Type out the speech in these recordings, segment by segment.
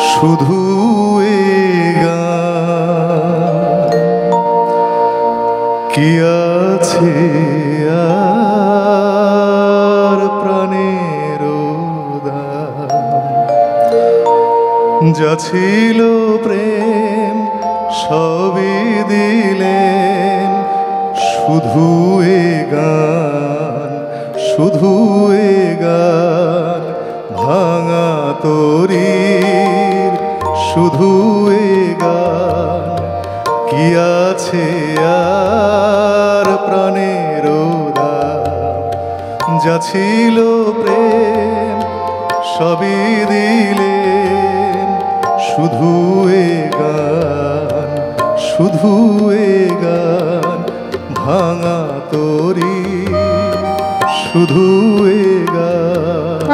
শুধু কি আছে আর প্রাণের যা ছিল প্রেম সবই দিলেন শুধু এ গান, শুধু এ গান ভাঙা তরীর শুধু এ গান কি আছে আর প্রাণের যা ছিল প্রেম সবই দিলেন শুধু এ গান, শুধু এ গান ভাঙা তরীর শুধু এ গান।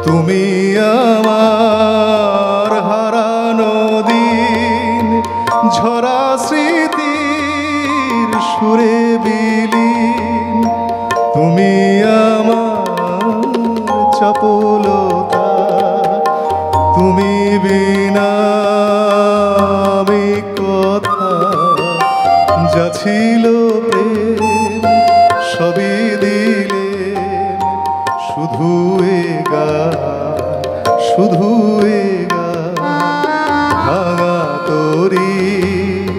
তুমি আমার হারানো দিন ঝরা স্মৃতির সুরে বিলীন, তুমি আমার চপলতা, তুমি বিনা আমি কথা যা ছিল প্রেম সবই দিলেন শুধু এ গান, শুধু এ গান ভাঙা তরীর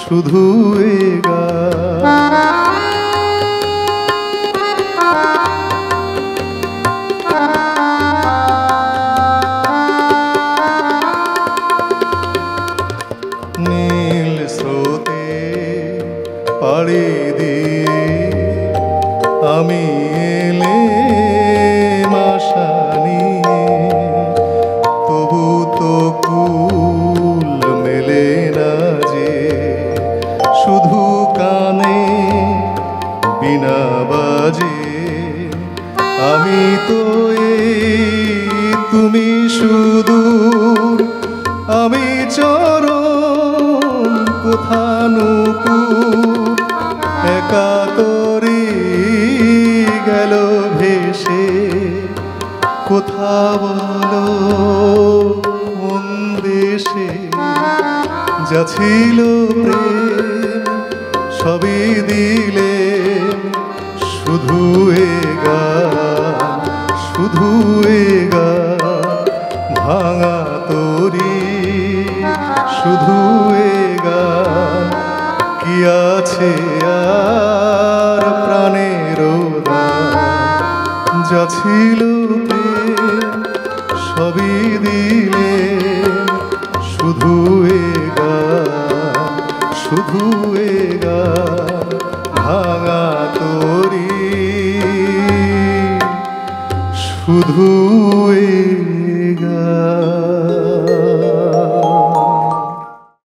শুধু এ গান। নীল স্রোতে পাড়ি দিয়ে আমি এলেম আশা নিয়ে, তবু তো কুল মেলে না যে শুধু কানে বিনা বাজে। আমি তো এই তুমি সুদূর, আমি চরণ কোথানুকুর একা তরি গেল ভেসে কোথা বলো কোন দেশে। যা ছিল প্রেম সবই দিলেন শুধু এ গান, শুধু এ গান ভাঙা তরীর শুধু এ গান কি আছে আর প্রাণের যা ছিল প্রেম সবই দিলেন শুধু এ গান, শুধু এ গান ভাঙা তরীর শুধু এ